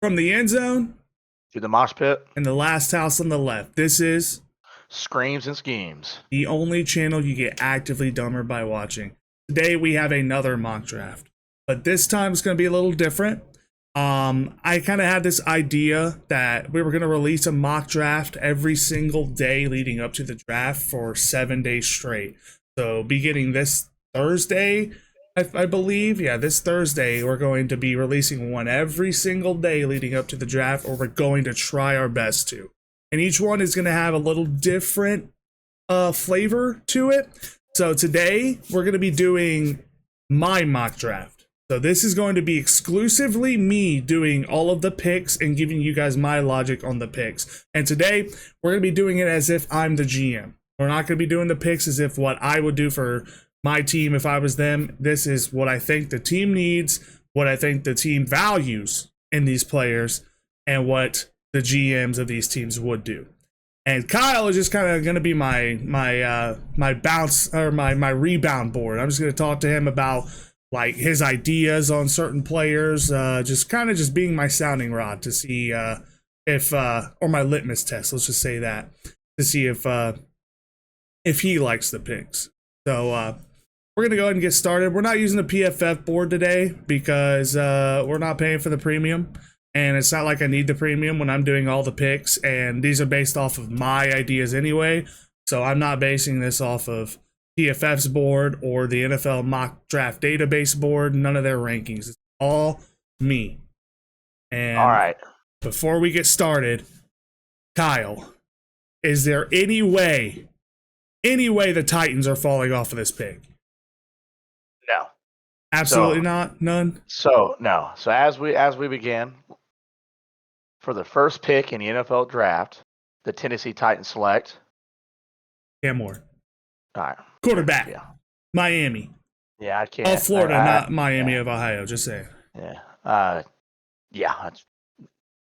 From the end zone To the mosh pit. and the last house on the left. This is Screams and schemes. the only channel you get actively dumber by watching. Today we have another mock draft, but this time it's going to be a little different. I kind of had this idea that we were going to release a mock draft every single day leading up to the draft for 7 days straight. So beginning this Thursday, I believe, this Thursday, we're going to be releasing one every single day leading up to the draft, or we're going to try our best to. And each one is going to have a little different flavor to it. So today we're going to be doing my mock draft. So this is going to be exclusively me doing all of the picks and giving you guys my logic on the picks. And today we're going to be doing it as if I'm the GM. We're not going to be doing the picks as if what I would do for my team if I was them. This is what I think the team needs, what I think the team values in these players, and what the GMs of these teams would do. And Kyle is just kind of going to be my bounce or my rebound board. I'm just going to talk to him about like his ideas on certain players, just being my sounding rod to see if or my litmus test. Let's just say that to see if he likes the picks. So we're gonna go ahead and get started. We're not using the PFF board today because we're not paying for the premium, and it's not like I need the premium when I'm doing all the picks. And these are based off of my ideas anyway, so I'm not basing this off of PFF's board or the NFL mock draft database board. None of their rankings. It's all me. And all right, before we get started, Kyle, is there any way the Titans are falling off of this pick? No. Absolutely not? None? So as we begin, for the first pick in the NFL draft, the Tennessee Titans select Cam Ward. All right. Quarterback. Yeah. Miami. Yeah, I can't. Oh, Florida, not Miami of Ohio. Just saying. Yeah. Yeah.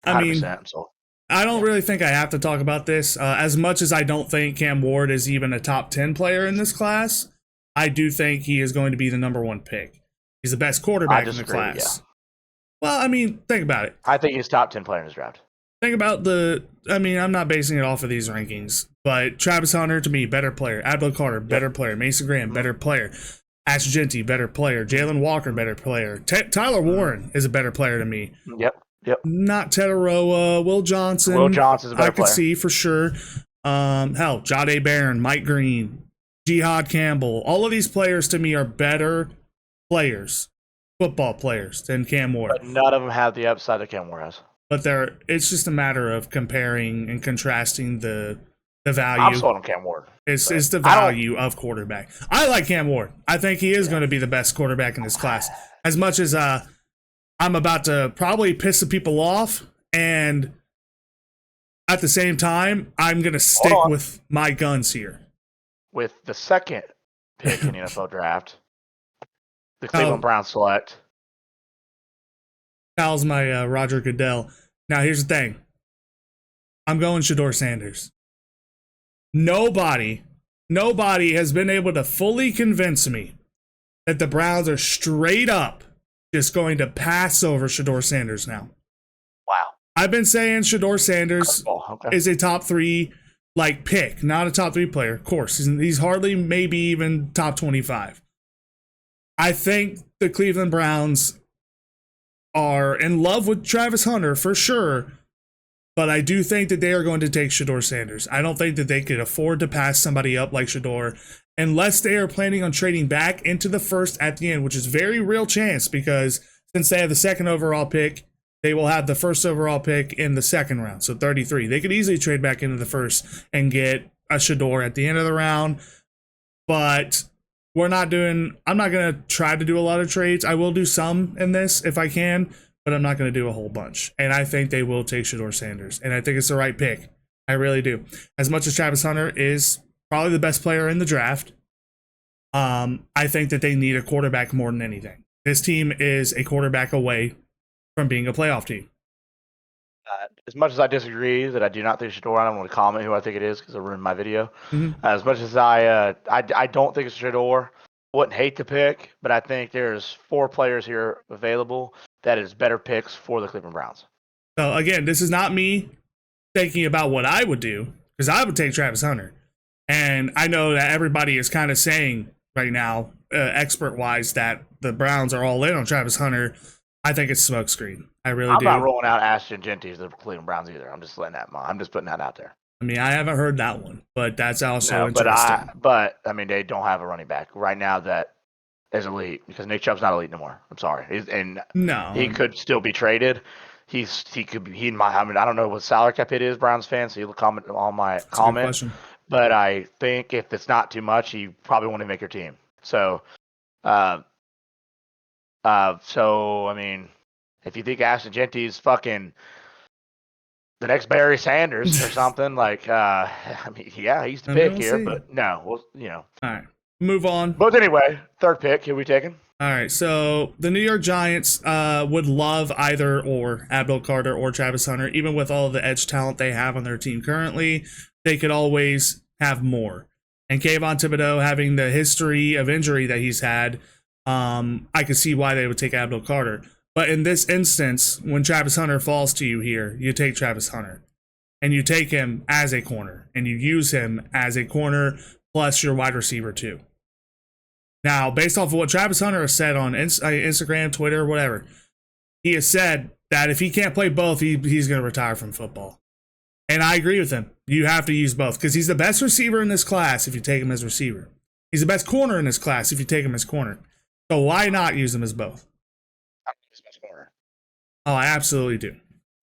I mean, so. I don't really think I have to talk about this. As much as I don't think Cam Ward is even a top 10 player in this class, I do think he is going to be the number one pick. He's the best quarterback in the class. Yeah. Well, I mean, think about it. I think he's top 10 player in his draft. Think about I'm not basing it off of these rankings, but Travis Hunter, to me, better player. Abdul Carter, better player. Mason Graham, better player. Ash Genti, better player. Jalen Walker, better player. Tyler Warren is a better player to me. Yep. Not Tetaroa, Will Johnson. Will Johnson's a better player. I could see for sure. Hell, Jahdae Barron, Mike Green, Jihad Campbell. All of these players to me are better players, football players, than Cam Ward. But none of them have the upside that Cam Ward has. But it's just a matter of comparing and contrasting the value. I'm sold on Cam Ward. It's the value of quarterback. I like Cam Ward. I think he is going to be the best quarterback in this class. As much as I'm about to probably piss some people off, and at the same time, I'm going to stick with my guns here. With the second pick in the NFL draft, the Cleveland Browns select. Kyle's my Roger Goodell. Now, here's the thing. I'm going Shedeur Sanders. Nobody has been able to fully convince me that the Browns are straight up just going to pass over Shedeur Sanders now. Wow. I've been saying Shedeur Sanders is a top 3 pick, not a top 3 player. Of course, he's hardly maybe even top 25. I think the Cleveland Browns are in love with Travis Hunter for sure, but I do think that they are going to take Shedeur Sanders. I don't think that they could afford to pass somebody up like Shedeur unless they are planning on trading back into the first at the end, which is very real chance because since they have the second overall pick, they will have the first overall pick in the second round, so 33. They could easily trade back into the first and get a Shedeur at the end of the round, but I'm not going to try to do a lot of trades. I will do some in this if I can, but I'm not going to do a whole bunch. And I think they will take Shedeur Sanders, and I think it's the right pick. I really do. As much as Travis Hunter is probably the best player in the draft, I think that they need a quarterback more than anything. This team is a quarterback away from being a playoff team. As much as I disagree that I do not think Shedeur, I don't want to comment who I think it is because it'll ruin my video. Mm-hmm. As much as I don't think it's Shedeur, I wouldn't hate the pick, but I think there's 4 players here available that is better picks for the Cleveland Browns. So again, this is not me thinking about what I would do, because I would take Travis Hunter. And I know that everybody is kind of saying right now, expert wise, that the Browns are all in on Travis Hunter. I think it's smokescreen. I really I'm do. not rolling out Ashton Genty as the Cleveland Browns either. I'm just letting that. I'm just putting that out there. I mean, I haven't heard that one, but that's also No, interesting. but I mean, they don't have a running back right now that is elite because Nick Chubb's not elite anymore. I'm sorry, he could still be traded. He could be. He might. I mean, I don't know what salary cap it is. Browns fans, so you'll comment on my that's comment. But I think if it's not too much, he probably won't even make your team. So, so I mean, if you think Ashton Genty is fucking the next Barry Sanders or something, like, I mean, yeah, he's the pick here, but no, well, All right, move on. But anyway, third pick, who we taking? All right, so the New York Giants would love either or Abdul Carter or Travis Hunter. Even with all the edge talent they have on their team currently, they could always have more. And Kayvon Thibodeau having the history of injury that he's had, I could see why they would take Abdul Carter. But in this instance, when Travis Hunter falls to you here, you take Travis Hunter. And you take him as a corner. And you use him as a corner plus your wide receiver too. Now, based off of what Travis Hunter has said on Instagram, Twitter, whatever, he has said that if he can't play both, he's going to retire from football. And I agree with him. You have to use both because he's the best receiver in this class if you take him as receiver. He's the best corner in this class if you take him as corner. So why not use him as both? Oh, I absolutely do.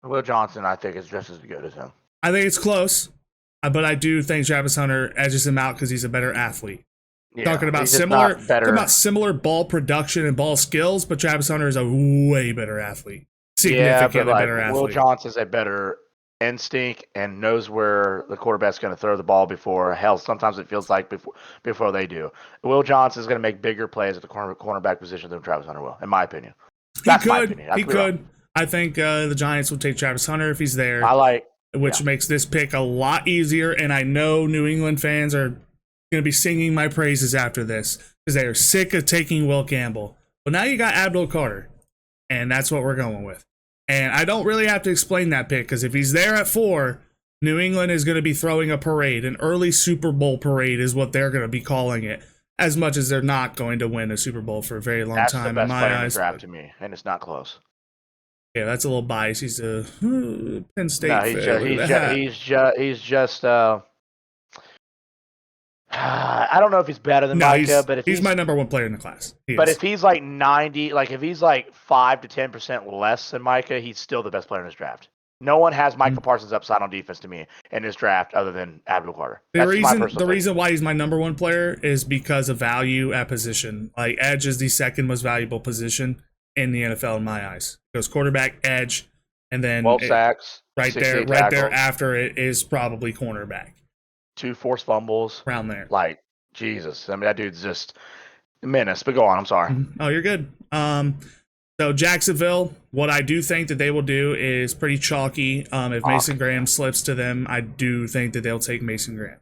Will Johnson, I think, is just as good as him. I think it's close, but I do think Travis Hunter edges him out because he's a better athlete. Yeah, talking about similar ball production and ball skills, but Travis Hunter is a way better athlete. Significantly better athlete. Will Johnson's a better instinct and knows where the quarterback's going to throw the ball before. Hell, sometimes it feels like before they do. Will Johnson is going to make bigger plays at the cornerback position than Travis Hunter will, in my opinion. That's my opinion. He could. I think the Giants will take Travis Hunter if he's there. Which makes this pick a lot easier, and I know New England fans are going to be singing my praises after this because they are sick of taking Will Campbell. But now you got Abdul Carter, and that's what we're going with. And I don't really have to explain that pick because if he's there at 4, New England is going to be throwing a parade. An early Super Bowl parade is what they're going to be calling it, as much as they're not going to win a Super Bowl for a very long time. That's the best player in the draft to me, and it's not close. Yeah, that's a little biased. He's a Penn State fan. He's just I don't know if he's better than Micah, but he's my number one player in the class. If he's like 90, like if he's like 5 to 10% less than Micah, he's still the best player in this draft. No one has Micah Parsons upside on defense to me in this draft other than Abdul Carter. The reason why he's my number one player is because of value at position. Like edge is the second most valuable position in the NFL in my eyes. It goes quarterback, edge, and then 12 sacks. Right there after it is probably cornerback. 2 forced fumbles. Around there. Like, Jesus. I mean, that dude's just a menace. But go on, I'm sorry. Oh, you're good. So Jacksonville, what I do think that they will do is pretty chalky. If Mason Graham slips to them, I do think that they'll take Mason Graham.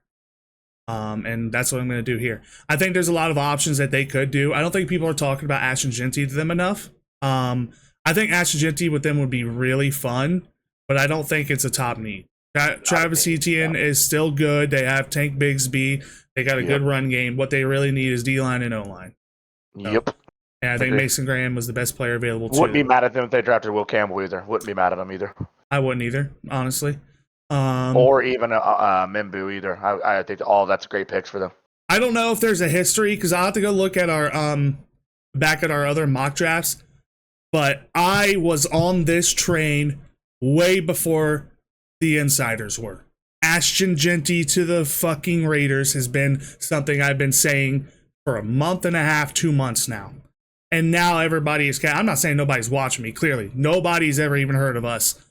And that's what I'm going to do here. I think there's a lot of options that they could do. I don't think people are talking about Ashton Genty to them enough. I think Ashton Genty with them would be really fun, but I don't think it's a top need. Travis Etienne is still good. They have Tank Bigsby. They got a good run game. What they really need is D-line and O-line. So, and I think Mason Graham was the best player available too. Wouldn't be mad at them if they drafted Will Campbell either. Wouldn't be mad at them either. I wouldn't either, honestly. Or even Mimbu either. I think all that's great picks for them. I don't know if there's a history because I'll have to go look at our back at our other mock drafts. But I was on this train way before the insiders were. Ashton Genty to the fucking Raiders has been something I've been saying for a month and a half, 2 months now. And now everybody is... I'm not saying nobody's watching me, clearly. Nobody's ever even heard of us.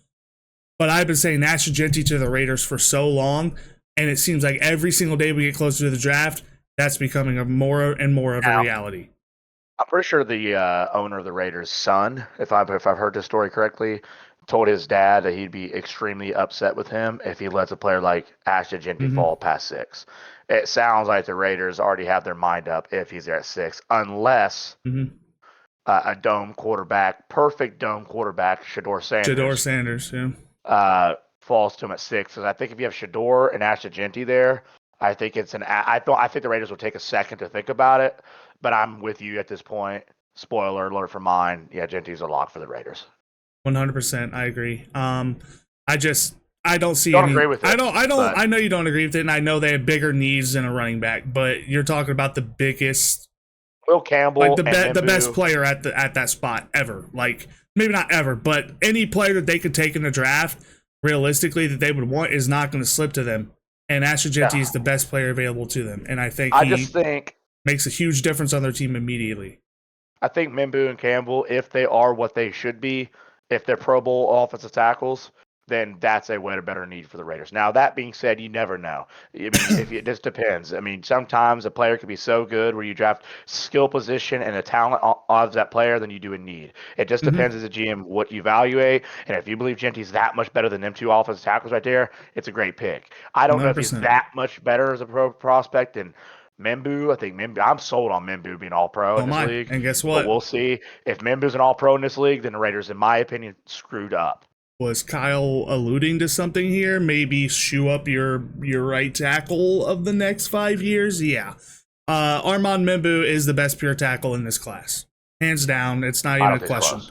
But I've been saying Ashton Genty to the Raiders for so long, and it seems like every single day we get closer to the draft, that's becoming a more and more of a reality. I'm pretty sure the owner of the Raiders' son, if I've heard this story correctly, told his dad that he'd be extremely upset with him if he lets a player like Ashton Genty fall past 6. It sounds like the Raiders already have their mind up if he's there at 6, unless a dome quarterback, perfect dome quarterback, Shador Jador Sanders, Sanders, yeah. falls to him at 6. Because I think if you have Shador and Ashton Genty there, I think I think the Raiders will take a second to think about it. But I'm with you at this point. Spoiler alert for mine. Yeah, Genty's a lock for the Raiders. 100%, I agree. I don't see Don't any. agree with it. I know you don't agree with it, and I know they have bigger needs than a running back. But you're talking about the biggest, Will Campbell, like and the best player at that spot ever. Like maybe not ever, but any player that they could take in the draft, realistically, that they would want is not going to slip to them. And Ashton Genty is the best player available to them, and I think he makes a huge difference on their team immediately. I think Mimbu and Campbell, if they are what they should be, if they're Pro Bowl offensive tackles, then that's a way to better need for the Raiders. Now, that being said, you never know. I mean, it just depends. I mean, sometimes a player can be so good where you draft skill position and the talent of that player than you do in need. It just depends as a GM what you evaluate. And if you believe Genty's that much better than them two offensive tackles right there, it's a great pick. I don't know if he's 100%. that much better as a pro prospect than Mimbu. I think I'm sold on Mimbu being all pro in this league. And guess But what? we'll see. If Mimbu's an all pro in this league, then the Raiders, in my opinion, screwed up. Was Kyle alluding to something here? Maybe shoe up your right tackle of the next 5 years? Yeah. Armand Mimbu is the best pure tackle in this class. Hands down. It's not even a question.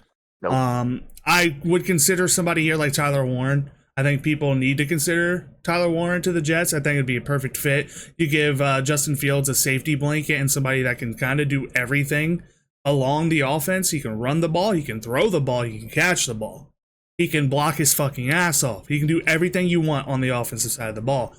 Nope. I would consider somebody here like Tyler Warren. I think people need to consider Tyler Warren to the Jets. I think it'd be a perfect fit. You give Justin Fields a safety blanket and somebody that can kind of do everything along the offense. He can run the ball. He can throw the ball. He can catch the ball. He can block his fucking ass off. He can do everything you want on the offensive side of the ball.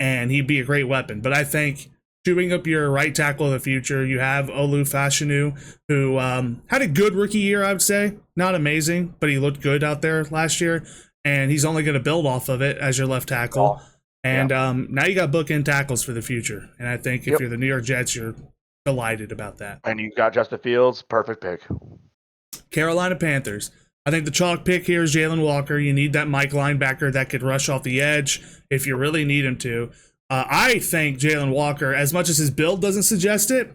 And he'd be a great weapon. But I think shooting up your right tackle of the future, you have Olu Fashanu, who had a good rookie year, I would say. Not amazing, but he looked good out there last year. And he's only going to build off of it as your left tackle. And now you got bookend tackles for the future. And I think if you're the New York Jets, you're delighted about that. And you got Justin Fields, perfect pick. Carolina Panthers. I think the chalk pick here is Jalen Walker. You need that Mike linebacker that could rush off the edge if you really need him to. I think Jalen Walker, as much as his build doesn't suggest it,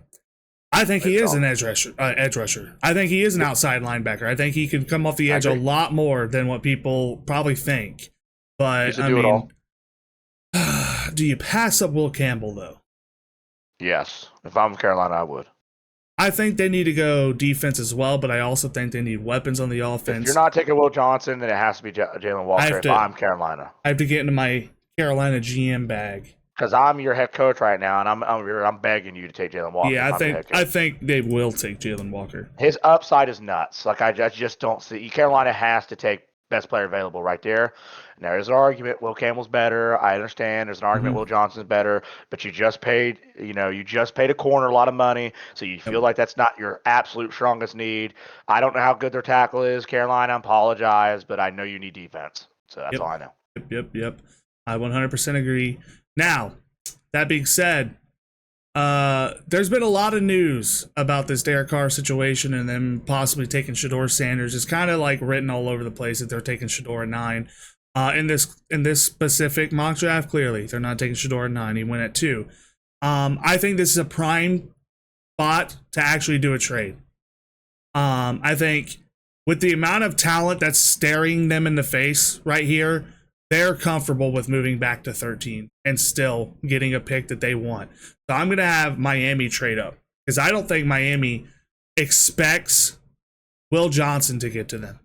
I think he is an edge rusher. I think he is an outside linebacker. I think he can come off the edge a lot more than what people probably think. But I mean, do you pass up Will Campbell though? Yes. If I'm Carolina, I would. I think they need to go defense as well, but I also think they need weapons on the offense. If you're not taking Will Johnson, then it has to be Jalen Walker. If I'm Carolina, I have to get into my Carolina GM bag. Because I'm your head coach right now, and I'm begging you to take Jalen Walker. Yeah, I think they will take Jalen Walker. His upside is nuts. Like I just don't see. Carolina has to take best player available right there. And there is an argument. Will Campbell's better. I understand. There's an argument. Will Johnson's better. But you just paid. You just paid a corner a lot of money, so you feel like that's not your absolute strongest need. I don't know how good their tackle is. Carolina, I apologize, but I know you need defense. So that's all I know. Yep. I 100% agree. Now, that being said, there's been a lot of news about this Derek Carr situation and them possibly taking Shador Sanders. It's kind of like written all over the place that they're taking Shador at 9. In this specific mock draft, clearly they're not taking Shador at 9. He went at 2. I think this is a prime spot to actually do a trade. I think with the amount of talent that's staring them in the face right here, they're comfortable with moving back to 13 and still getting a pick that they want. So I'm going to have Miami trade up because I don't think Miami expects Will Johnson to get to them.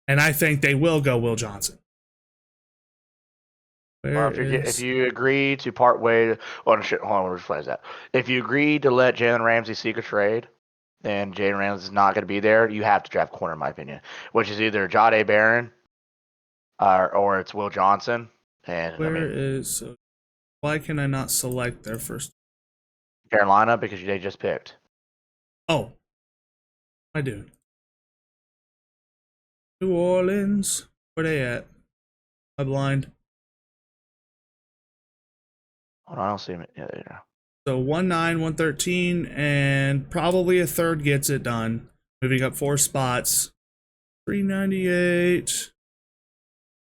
And I think they will go Will Johnson. If you agree to part way, hold on, rephrase that. If you agree to let Jalen Ramsey seek a trade, then Jalen Ramsey is not going to be there. You have to draft corner, in my opinion, which is either Jahdae Barron or it's Will Johnson. And why can I not select their first? Carolina, because they just picked. Oh, I do. New Orleans, where they at? I'm blind. Oh, I don't see him. Yeah, there you go. So 1-9, 113, and probably a third gets it done. Moving up 4 spots. 398.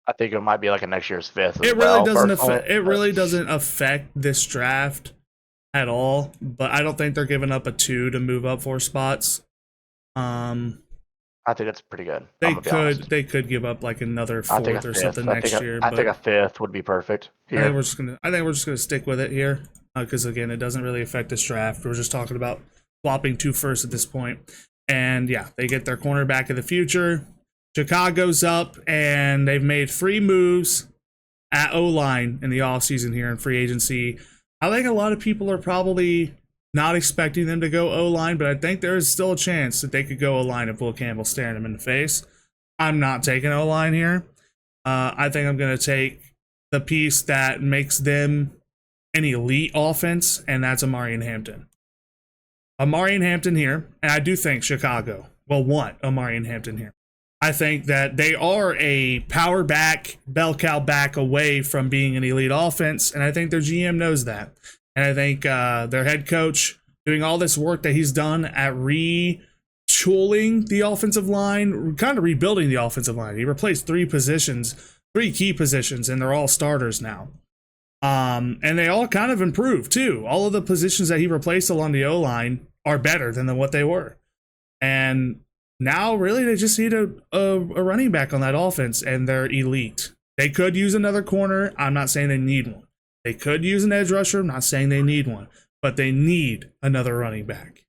I think it might be like a next year's 5th. It really doesn't affect this draft at all. But I don't think they're giving up a 2 to move up 4 spots. I think that's pretty good. They I'm gonna be honest. could give up like another I think a fourth or fifth. something next year, I think but a fifth would be perfect I think here. we're just gonna stick with it here because again, it doesn't really affect this draft. We're just talking about swapping two firsts at this point, and yeah, they get their cornerback of the future. Chicago's up, and they've made 3 moves at O line in the offseason here in free agency. I think a lot of people are probably not expecting them to go O line, but I think there is still a chance that they could go O line if Will Campbell staring them in the face. I'm not taking O line here. I think I'm going to take the piece that makes them an elite offense, and that's Amari Hampton. Amari Hampton here, and I do think Chicago will want Amari Hampton here. I think that they are a power back, bell cow back away from being an elite offense, and I think their GM knows that. And I think their head coach doing all this work that he's done at retooling the offensive line, kind of rebuilding the offensive line. He replaced 3 key positions, and they're all starters now. And they all kind of improved too. All of the positions that he replaced along the O-line are better than what they were. And now, really, they just need a running back on that offense, and they're elite. They could use another corner. I'm not saying they need one. They could use an edge rusher. I'm not saying they need one. But they need another running back.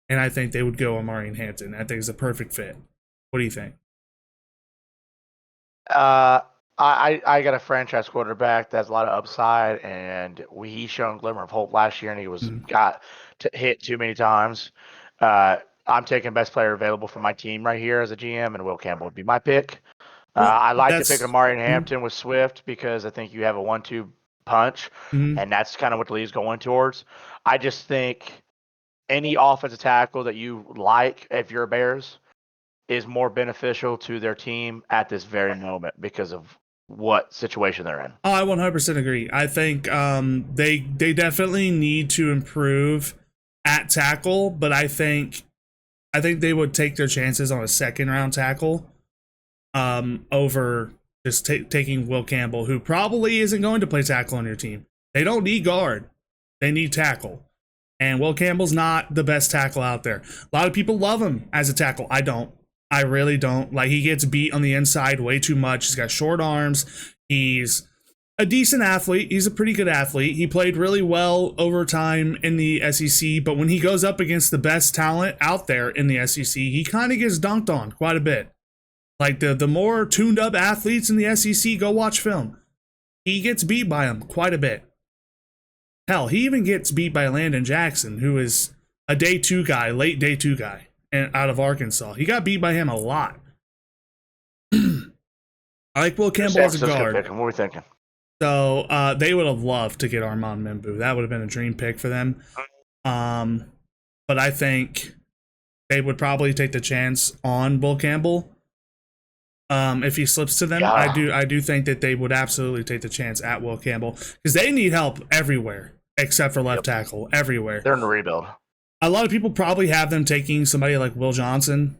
And I think they would go Amari Hampton. I think it's a perfect fit. What do you think? I got a franchise quarterback that has a lot of upside, and he's shown a glimmer of hope last year, and he got hit too many times. I'm taking best player available for my team right here as a GM, and Will Campbell would be my pick. I like to pick Amari Hampton with Swift because I think you have a 1-2 punch, and that's kind of what the league's going towards. I just think any offensive tackle that you like, if you're Bears, is more beneficial to their team at this very moment because of what situation they're in. Oh, I 100% agree. I think they definitely need to improve at tackle, but I think they would take their chances on a second round tackle over just taking Will Campbell, who probably isn't going to play tackle on your team. They don't need guard. They need tackle. And Will Campbell's not the best tackle out there. A lot of people love him as a tackle. I don't. I really don't. Like, he gets beat on the inside way too much. He's got short arms. He's a decent athlete. He's a pretty good athlete. He played really well over time in the SEC, but when he goes up against the best talent out there in the SEC, he kind of gets dunked on quite a bit. Like, the more tuned up athletes in the SEC, go watch film. He gets beat by them quite a bit. Hell, he even gets beat by Landon Jackson, who is a day 2 guy, late day 2 guy, and out of Arkansas. He got beat by him a lot. I like Will Campbell as a guard. What are we thinking? So they would have loved to get Armand Membu. That would have been a dream pick for them. But I think they would probably take the chance on Will Campbell. If he slips to them, yeah. I do think that they would absolutely take the chance at Will Campbell because they need help everywhere except for left tackle. Everywhere. They're in the rebuild. A lot of people probably have them taking somebody like Will Johnson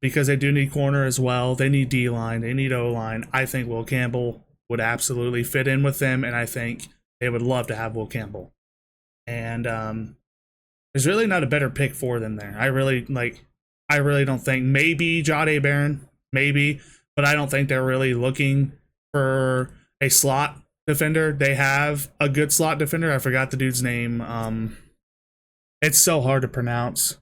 because they do need corner as well. They need D-line. They need O-line. I think Will Campbell would absolutely fit in with them, and I think they would love to have Will Campbell. And there's really not a better pick for them there. I really don't think. Maybe Jahdae Barron, maybe, but I don't think they're really looking for a slot defender. They have a good slot defender. I forgot the dude's name. It's so hard to pronounce.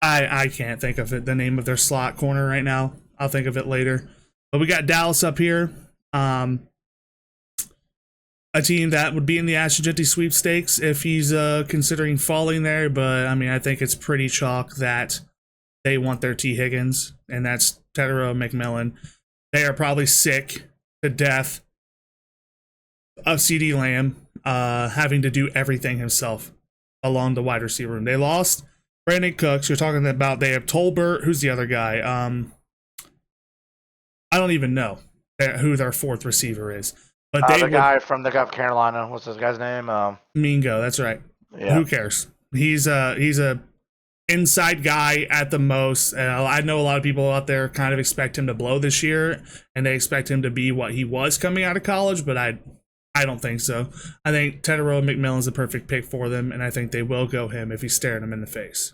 I can't think of the name of their slot corner right now. I'll think of it later. But we got Dallas up here. A team that would be in the Ashton sweepstakes if he's considering falling there. But, I mean, I think it's pretty chalk that they want their T. Higgins, and that's Tetero McMillan. They are probably sick to death of CeeDee Lamb having to do everything himself along the wide receiver room. They lost Brandon Cooks. You're talking about they have Tolbert. Who's the other guy? I don't even know who their fourth receiver is. But the guy from Carolina. What's this guy's name? Mingo. That's right. Yeah. Who cares? He's a inside guy at the most. I know a lot of people out there kind of expect him to blow this year, and they expect him to be what he was coming out of college, but I don't think so. I think Tetero McMillan's the perfect pick for them, and I think they will go him if he's staring them in the face.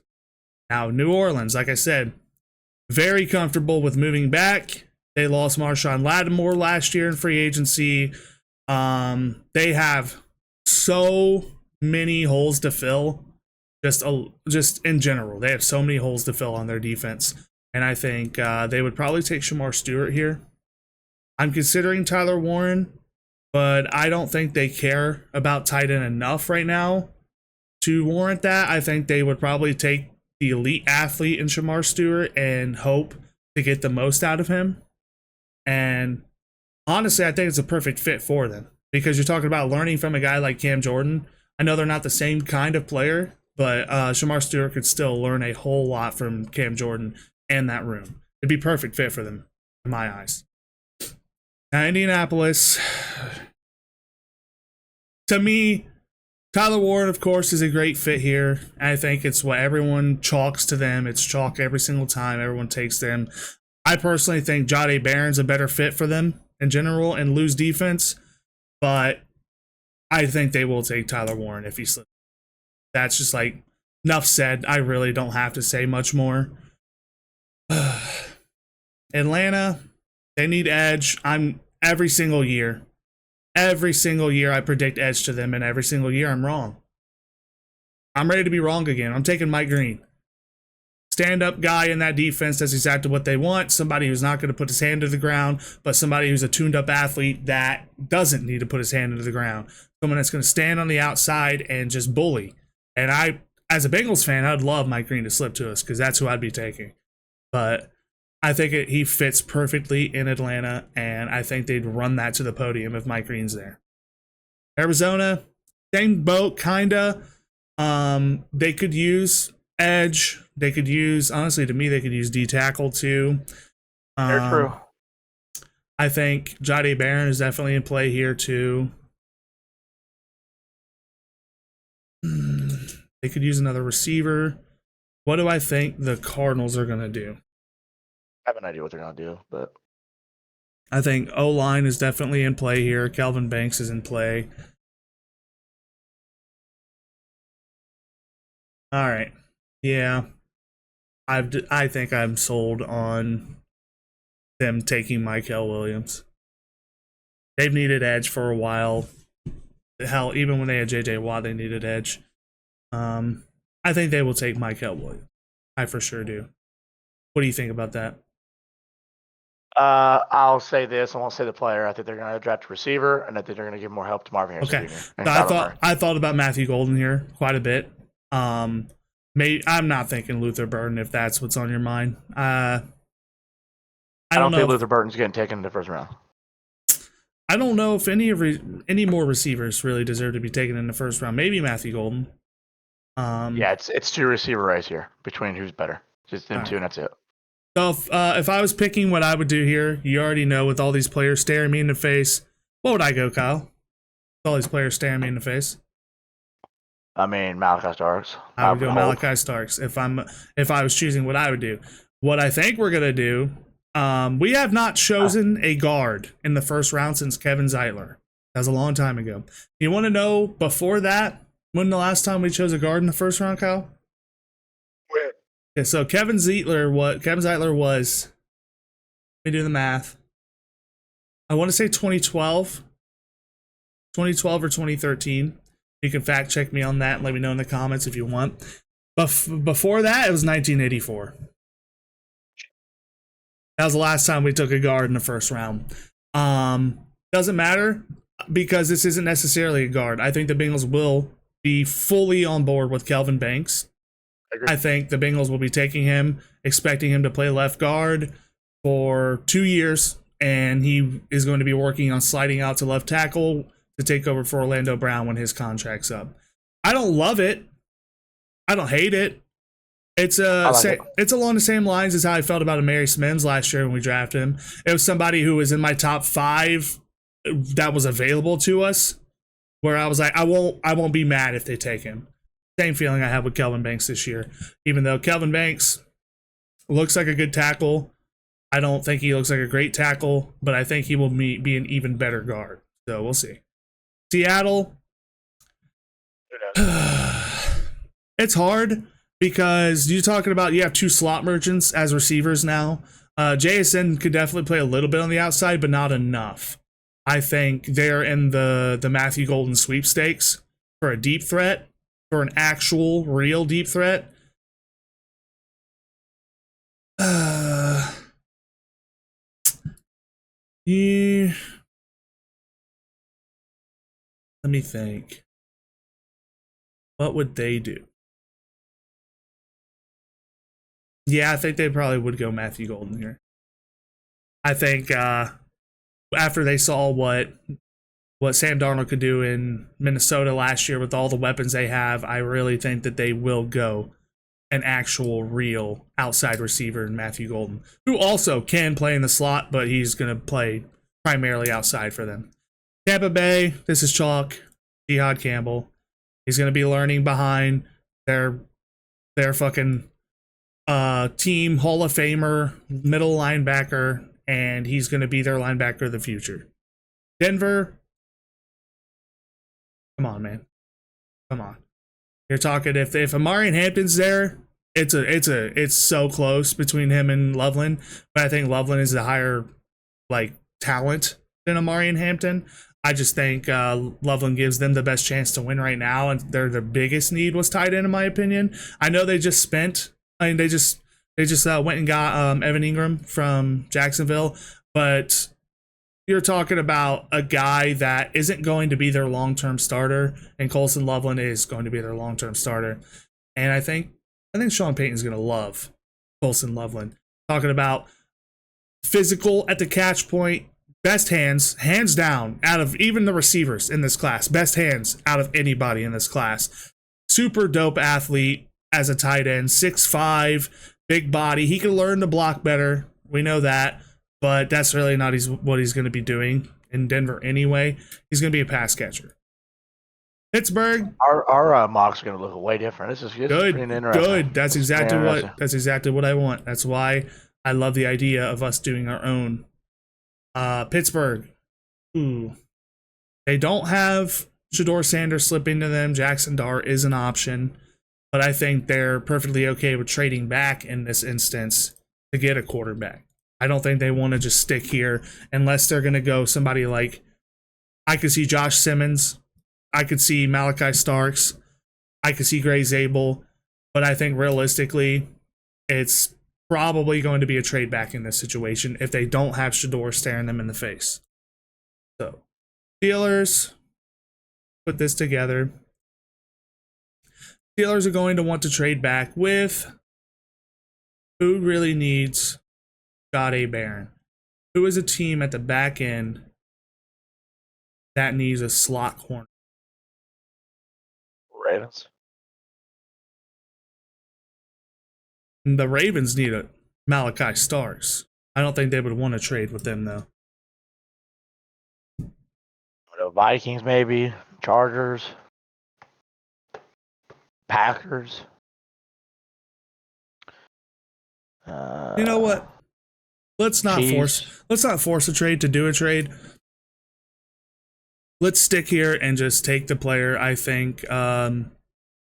Now, New Orleans, like I said, very comfortable with moving back. They lost Marshawn Lattimore last year in free agency. They have so many holes to fill. Just in general, they have so many holes to fill on their defense, and I think they would probably take Shamar Stewart here. I'm considering Tyler Warren, but I don't think they care about tight end enough right now to warrant that. I think they would probably take the elite athlete in Shamar Stewart and hope to get the most out of him. And honestly, I think it's a perfect fit for them because you're talking about learning from a guy like Cam Jordan. I know they're not the same kind of player, but Shamar Stewart could still learn a whole lot from Cam Jordan and that room. It'd be perfect fit for them, in my eyes. Now, Indianapolis, to me, Tyler Warren, of course, is a great fit here. I think it's what everyone chalks to them. It's chalk every single time everyone takes them. I personally think Jahdae Barron's a better fit for them in general and lose defense, but I think they will take Tyler Warren if he slips. That's just like enough said. I really don't have to say much more. Atlanta, they need edge. Every single year I predict edge to them, and every single year I'm wrong. I'm ready to be wrong again. I'm taking Mike Green. Stand-up guy in that defense. That's exactly what they want. Somebody who's not going to put his hand to the ground, but somebody who's a tuned-up athlete that doesn't need to put his hand into the ground. Someone that's going to stand on the outside and just bully. And I, as a Bengals fan, I'd love Mike Green to slip to us because that's who I'd be taking. But I think he fits perfectly in Atlanta, and I think they'd run that to the podium if Mike Green's there. Arizona, same boat, kinda. They could use edge. They could use, honestly, to me, they could use D-tackle too. Very true. I think Jahdae Barron is definitely in play here too. They could use another receiver. What do I think the Cardinals are going to do? I have an idea what they're going to do, but I think O-line is definitely in play here. Kelvin Banks is in play. All right. Yeah. I think I'm sold on them taking Mykel Williams. They've needed edge for a while. Hell, even when they had JJ Watt, they needed edge. I think they will take Mykel Williams. I for sure do. What do you think about that? I'll say this. I won't say the player. I think they're going to draft a receiver, and I think they're going to give more help to Marvin Harrison Jr. Okay. I thought about Matthew Golden here quite a bit. I'm not thinking Luther Burden if that's what's on your mind. I don't think Luther Burden's getting taken in the first round. I don't know if any more receivers really deserve to be taken in the first round. Maybe Matthew Golden. Yeah, it's two receiver race here between who's better. Just them two, and that's it. So if I was picking what I would do here, you already know with all these players staring me in the face, what would I go, Kyle? With all these players staring me in the face. I mean, Malachi Starks. I would go Malachi Starks if I was choosing what I would do. What I think we're gonna do, we have not chosen a guard in the first round since Kevin Zeitler. That was a long time ago. You want to know before that when the last time we chose a guard in the first round, Kyle? When? Yeah, so Kevin Zeitler was. Let me do the math. I want to say 2012 or 2013. You can fact check me on that and let me know in the comments if you want. Before that, it was 1984. That was the last time we took a guard in the first round. Doesn't matter because this isn't necessarily a guard. I think the Bengals will be fully on board with Kelvin Banks. I think the Bengals will be taking him, expecting him to play left guard for 2 years, and he is going to be working on sliding out to left tackle to take over for Orlando Brown when his contract's up. I don't love it. I don't hate it. It's along the same lines as how I felt about Amari Smins last year when we drafted him. It was somebody who was in my top 5 that was available to us, where I was like, I won't be mad if they take him. Same feeling I have with Kelvin Banks this year. Even though Kelvin Banks looks like a good tackle, I don't think he looks like a great tackle, but I think he will be an even better guard. So we'll see. Seattle. It's hard because you're talking about you have two slot merchants as receivers now. JSN could definitely play a little bit on the outside, but not enough. I think they're in the Matthew Golden sweepstakes for a deep threat, for an actual, real deep threat. Yeah. Let me think. What would they do? Yeah, I think they probably would go Matthew Golden here. I think after they saw what Sam Darnold could do in Minnesota last year with all the weapons they have, I really think that they will go an actual, real outside receiver in Matthew Golden, who also can play in the slot, but he's going to play primarily outside for them. Tampa Bay, this is chalk. Jihad Campbell. He's going to be learning behind their fucking team Hall of Famer, middle linebacker, and he's going to be their linebacker of the future. Denver, come on, man. Come on. You're talking if Amari Hampton's there, it's so close between him and Loveland, but I think Loveland is the higher talent than Amari Hampton. I just think Loveland gives them the best chance to win right now, and their biggest need was tight end, in my opinion. I know they just spent. I mean, they just went and got Evan Ingram from Jacksonville, but you're talking about a guy that isn't going to be their long-term starter, and Colson Loveland is going to be their long-term starter. And I think Sean Payton's going to love Colson Loveland. Talking about physical at the catch point, best hands down, out of even the receivers in this class. Best hands out of anybody in this class. Super dope athlete as a tight end. 6'5", big body. He can learn to block better. We know that. But that's really not what he's going to be doing in Denver anyway. He's going to be a pass catcher. Pittsburgh. Our mocks are going to look way different. This is good. Good. That's exactly what I want. That's why I love the idea of us doing our own. Pittsburgh. Ooh. They don't have Shedeur Sanders slip into them. Jackson Dart is an option. But I think they're perfectly okay with trading back in this instance to get a quarterback. I don't think they want to just stick here unless they're going to go somebody like, I could see Josh Simmons. I could see Malachi Starks. I could see Gray Zabel. But I think realistically, it's probably going to be a trade back in this situation if they don't have Shedeur staring them in the face. So, Steelers, put this together. Steelers are going to want to trade back with who really needs Scott A. Barron. Who is a team at the back end that needs a slot corner? Ravens. The Ravens need a Malachi Starks. I don't think they would want to trade with them, though. The Vikings, maybe. Chargers. Packers. You know what? Let's not force a trade to do a trade. Let's stick here and just take the player I think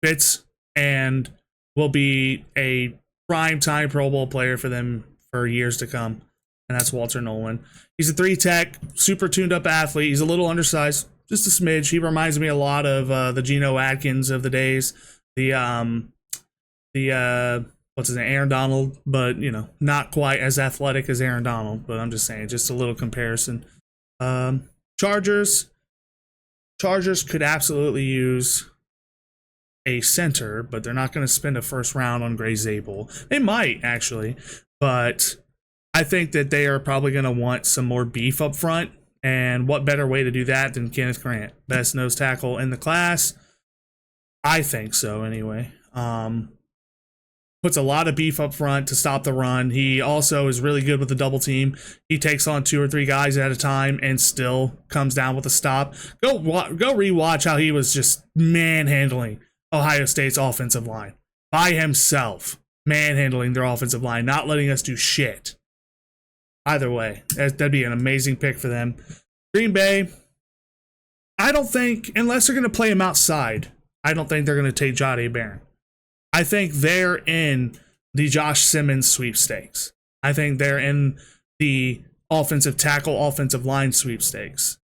fits and will be a prime time Pro Bowl player for them for years to come. And that's Walter Nolan. He's a 3-tech, super tuned up athlete. He's a little undersized, just a smidge. He reminds me a lot of the Geno Atkins of the days. What's his name, Aaron Donald, but not quite as athletic as Aaron Donald. But I'm just saying, just a little comparison. Chargers could absolutely use a center, but they're not going to spend a first round on Gray Zabel. They might actually, but I think that they are probably going to want some more beef up front. And what better way to do that than Kenneth Grant, best nose tackle in the class? I think so, anyway. Puts a lot of beef up front to stop the run. He also is really good with the double team. He takes on 2 or 3 guys at a time and still comes down with a stop. Go rewatch how he was just manhandling Ohio State's offensive line by himself, manhandling their offensive line, not letting us do shit. Either way, that'd be an amazing pick for them. Green Bay, I don't think, unless they're going to play him outside, I don't think they're going to take Jahdae Barron. I think they're in the Josh Simmons sweepstakes. I think they're in the offensive tackle, offensive line sweepstakes.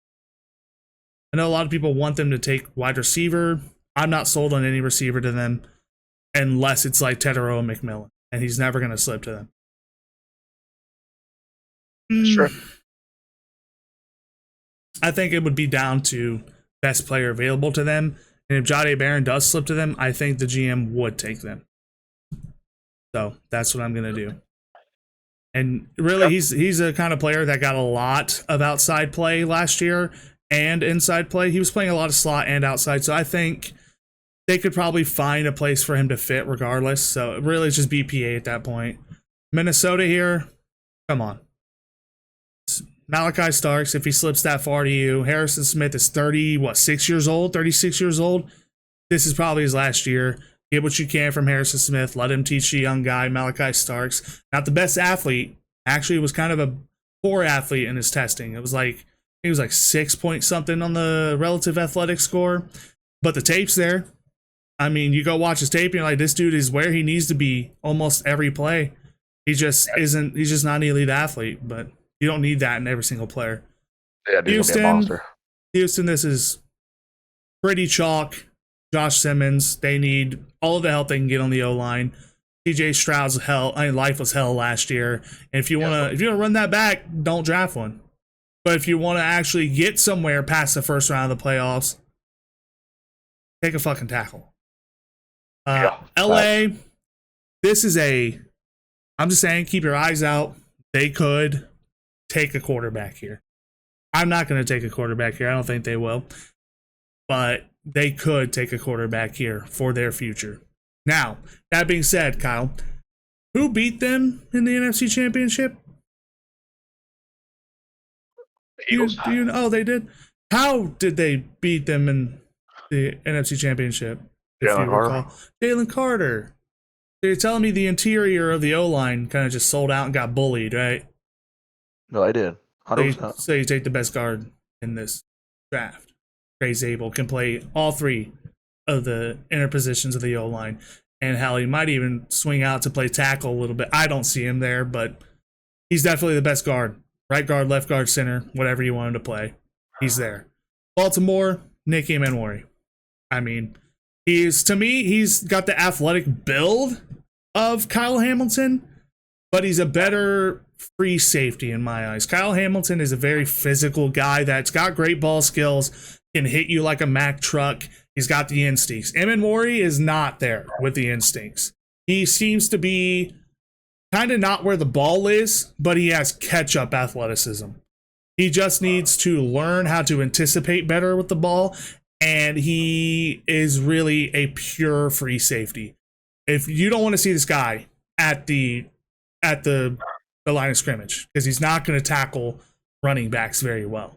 I know a lot of people want them to take wide receiver. I'm not sold on any receiver to them unless it's like Tetero McMillan, and he's never going to slip to them. Sure. I think it would be down to best player available to them. And if Jahdae Barron does slip to them, I think the GM would take them. So that's what I'm going to do. And really, he's a kind of player that got a lot of outside play last year and inside play. He was playing a lot of slot and outside. So I think they could probably find a place for him to fit regardless. So really, it's just BPA at that point. Minnesota here, come on. Malachi Starks, if he slips that far to you. Harrison Smith is 36 years old. This is probably his last year. Get what you can from Harrison Smith. Let him teach the young guy, Malachi Starks. Not the best athlete. Actually, was kind of a poor athlete in his testing. It was like, he was like 6 point something on the relative athletic score. But the tape's there. I mean, you go watch his tape and you're like, this dude is where he needs to be almost every play. He just isn't, he's just not an elite athlete, but you don't need that in every single player. Yeah, Houston, this is pretty chalk. Josh Simmons, they need all of the help they can get on the O-line. TJ Stroud's life was hell last year. And if you wanna run that back, don't draft one. But if you want to actually get somewhere past the first round of the playoffs, take a fucking tackle. LA, I'm just saying, keep your eyes out. They could take a quarterback here. I'm not going to take a quarterback here. I don't think they will. But they could take a quarterback here for their future. Now, that being said, Kyle, who beat them in the NFC Championship? Eagles. Oh, they did? How did they beat them in the NFC Championship? Jalen Carter. So you're telling me the interior of the O-line kind of just sold out and got bullied, right? No, I did. 100%. So you take the best guard in this draft. Trey Zabel can play all three of the inner positions of the O-line. And hell, he might even swing out to play tackle a little bit. I don't see him there, but he's definitely the best guard. Right guard, left guard, center, whatever you want him to play. He's there. Baltimore, Nick Emenwari. I mean, he's got the athletic build of Kyle Hamilton, but he's a better free safety in my eyes. Kyle Hamilton is a very physical guy that's got great ball skills, can hit you like a Mack truck. He's got the instincts. Emenwari is not there with the instincts. He seems to be kind of not where the ball is, but he has catch-up athleticism. He just needs to learn how to anticipate better with the ball, and he is really a pure free safety. If you don't want to see this guy at the line of scrimmage, because he's not going to tackle running backs very well.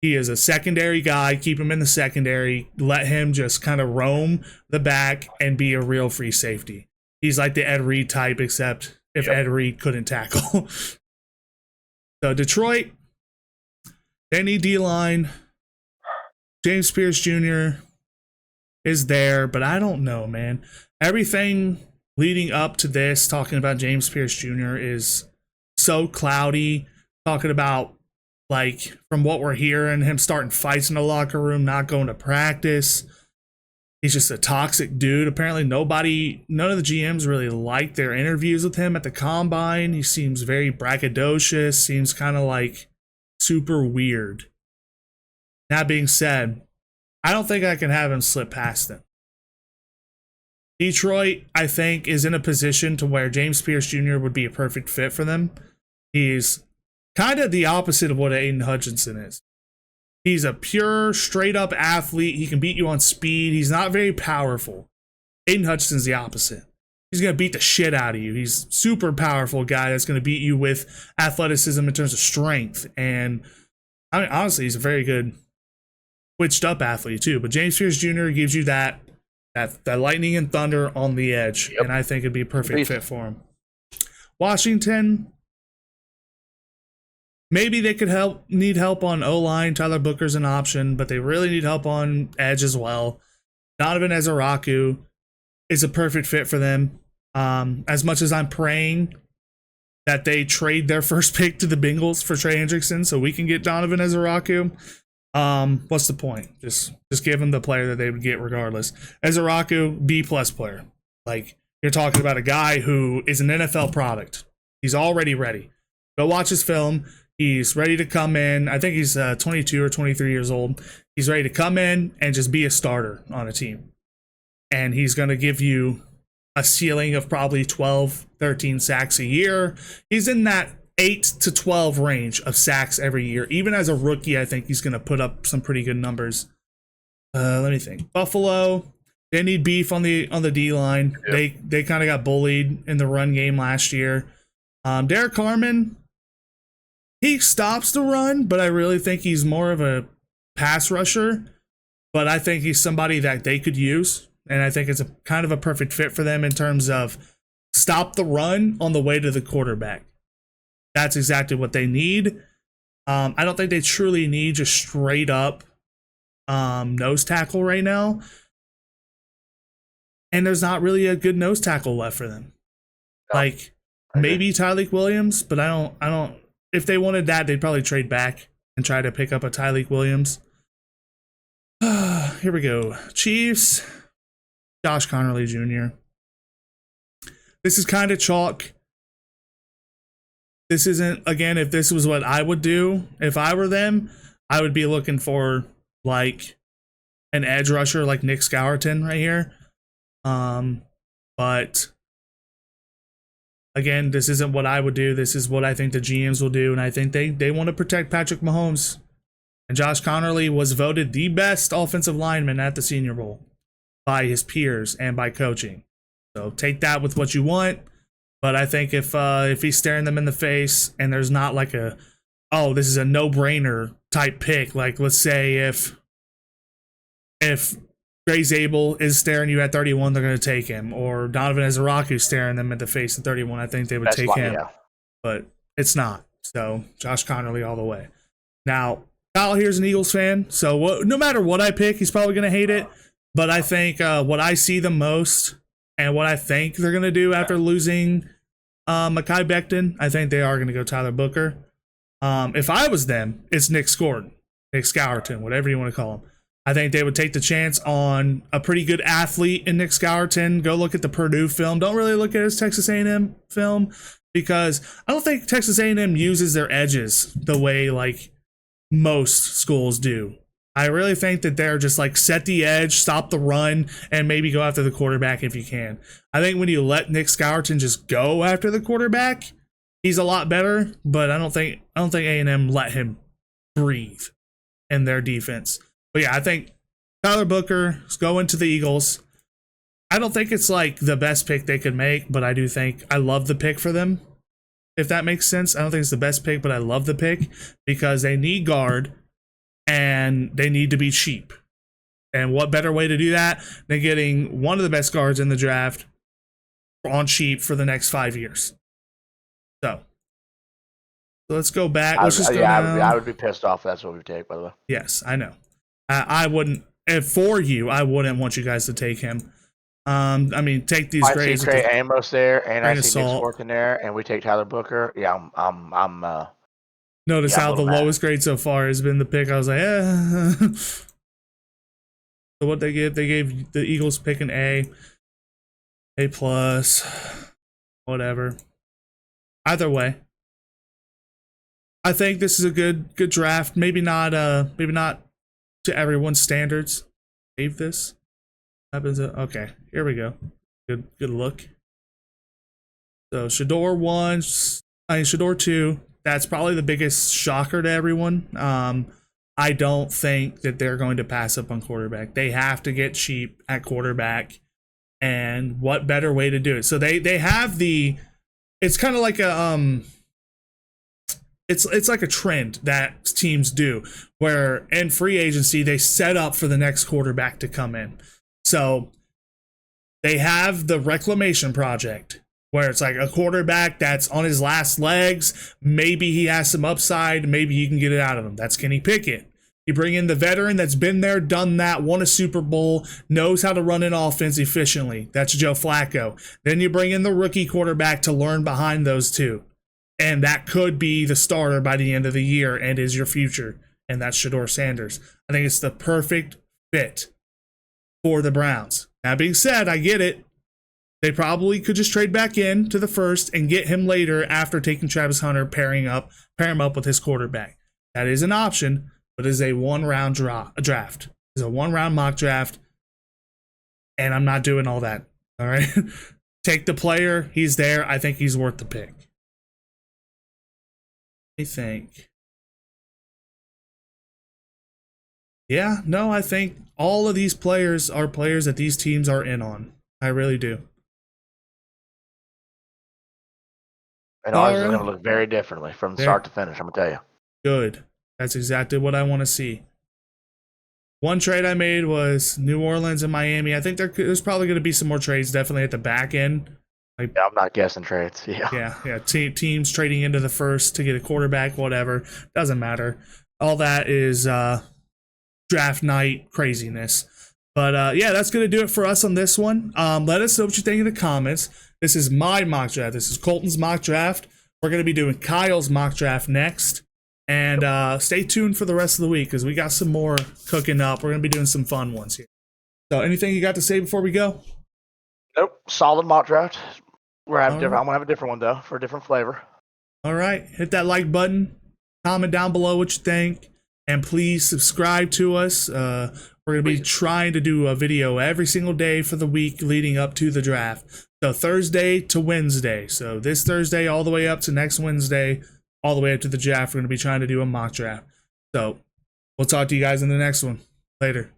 He is a secondary guy. Keep him in the secondary. Let him just kind of roam the back and be a real free safety. He's like the Ed Reed type, except if Ed Reed couldn't tackle. So Detroit, they need D-line. James Pierce Jr. is there, but I don't know, man. Everything leading up to this, talking about James Pierce Jr. is so cloudy. Talking about, like, from what we're hearing, him starting fights in the locker room, not going to practice. He's just a toxic dude. Apparently none of the GMs really liked their interviews with him at the combine. He seems very braggadocious, seems kind of like super weird. That being said, I don't think I can have him slip past them. Detroit, I think, is in a position to where James Pierce Jr. would be a perfect fit for them. He's kind of the opposite of what Aiden Hutchinson is. He's a pure, straight-up athlete. He can beat you on speed. He's not very powerful. Aiden Hutchinson's the opposite. He's going to beat the shit out of you. He's a super powerful guy that's going to beat you with athleticism in terms of strength. And, I mean, honestly, he's a very good switched-up athlete, too. But James Pierce Jr. gives you that lightning and thunder on the edge. And I think it'd be a perfect fit for him. Washington, maybe they could need help on O-line. Tyler Booker's an option, but they really need help on edge as well. Donovan Ezaraku, is a perfect fit for them. As much as I'm praying that they trade their first pick to the Bengals for Trey Hendrickson so we can get Donovan Ezeraku, what's the point? Just give him the player that they would get regardless. Ezeraku, B+ player. Like, you're talking about a guy who is an NFL product. He's already ready. Go watch his film. He's ready to come in. I think he's 22 or 23 years old. He's ready to come in and just be a starter on a team. And he's going to give you a ceiling of probably 12, 13 sacks a year. He's in that 8 to 12 range of sacks every year. Even as a rookie, I think he's going to put up some pretty good numbers. Let me think. Buffalo, they need beef on the D line. Yep. They kind of got bullied in the run game last year. Derek Carman, he stops the run, but I really think he's more of a pass rusher. But I think he's somebody that they could use, and I think it's a kind of a perfect fit for them in terms of stop the run on the way to the quarterback. That's exactly what they need. I don't think they truly need just straight up nose tackle right now. And there's not really a good nose tackle left for them. No, like maybe Tyleik Williams, but I don't. If they wanted that, they'd probably trade back and try to pick up a Tyleik Williams. Here we go. Chiefs, Josh Connerly Jr. This is kind of chalk. This isn't, again, if this was what I would do, if I were them, I would be looking for like an edge rusher like Nick Scourton right here. But again, this isn't what I would do. This is what I think the GMs will do. And I think they want to protect Patrick Mahomes. And Josh Connerly was voted the best offensive lineman at the Senior Bowl by his peers and by coaching. So take that with what you want. But I think if he's staring them in the face and there's not like a, oh, this is a no-brainer type pick. Like, let's say if Gray Zabel is staring you at 31, they're going to take him. Or Donovan Ezeraku staring them in the face at 31, I think they would take him. Yeah. But it's not. So Josh Connerly all the way. Now, Kyle here's an Eagles fan, so no matter what I pick, he's probably going to hate it. But I think what I see the most and what I think they're going to do after losing Mekhi Becton, I think they are going to go Tyler Booker. If I was them, it's Nick Scourton, whatever you want to call him. I think they would take the chance on a pretty good athlete in Nick Scourton. Go look at the Purdue film. Don't really look at his Texas A&M film because I don't think Texas A&M uses their edges the way like most schools do. I really think that they're just like set the edge, stop the run, and maybe go after the quarterback if you can. I think when you let Nick Scourton just go after the quarterback, he's a lot better. But I don't think A&M let him breathe in their defense. But yeah, I think Tyler Booker is going to the Eagles. I don't think it's like the best pick they could make, but I do think I love the pick for them. If that makes sense. I don't think it's the best pick, but I love the pick because they need guard and they need to be cheap. And what better way to do that than getting one of the best guards in the draft on cheap for the next 5 years? So let's go back. Let's just go down. I would be pissed off if that's what we take, by the way. Yes, I know. I wouldn't. If for you, I wouldn't want you guys to take him. I mean, take these grades. I see Trey Amos there, and I see Nick Scourton there, and we take Tyler Booker. Yeah, I'm notice how the lowest grade so far has been the pick. I was like, So what they gave the Eagles pick an A+, whatever. Either way, I think this is a good draft. Maybe not to everyone's standards. Save this. Happens. Okay, here we go. Good look. So Shador 1, Shador 2. That's probably the biggest shocker to everyone. I don't think that they're going to pass up on quarterback. They have to get cheap at quarterback, and what better way to do it? So they have the. It's kind of like a It's like a trend that teams do, where in free agency they set up for the next quarterback to come in. So they have the reclamation project, where it's like a quarterback that's on his last legs. Maybe he has some upside. Maybe you can get it out of him. That's Kenny Pickett. You bring in the veteran that's been there, done that, won a Super Bowl, knows how to run an offense efficiently. That's Joe Flacco. Then you bring in the rookie quarterback to learn behind those two. And that could be the starter by the end of the year and is your future. And that's Shedeur Sanders. I think it's the perfect fit for the Browns. That being said, I get it. They probably could just trade back in to the first and get him later after taking Travis Hunter, pair him up with his quarterback. That is an option, but it is a one-round draft. It's a one-round mock draft, and I'm not doing all that. All right? Take the player. He's there. I think he's worth the pick. I think. Yeah, no, I think all of these players are players that these teams are in on. I really do. And ours is going to look very differently from start to finish, I'm going to tell you. Good. That's exactly what I want to see. One trade I made was New Orleans and Miami. I think there's probably going to be some more trades definitely at the back end. Yeah, I'm not guessing trades. Yeah. Teams trading into the first to get a quarterback, whatever. Doesn't matter. All that is draft night craziness. But yeah, that's going to do it for us on this one. Let us know what you think in the comments. This is my mock draft. This is Colton's mock draft. We're going to be doing Kyle's mock draft next. And stay tuned for the rest of the week because we got some more cooking up. We're going to be doing some fun ones here. So anything you got to say before we go? Nope. Solid mock draft. I'm going to have a different one, though, for a different flavor. All right. Hit that like button. Comment down below what you think. And please subscribe to us. We're going to be trying to do a video every single day for the week leading up to the draft. So Thursday to Wednesday. So this Thursday all the way up to next Wednesday, all the way up to the draft. We're going to be trying to do a mock draft. So we'll talk to you guys in the next one. Later.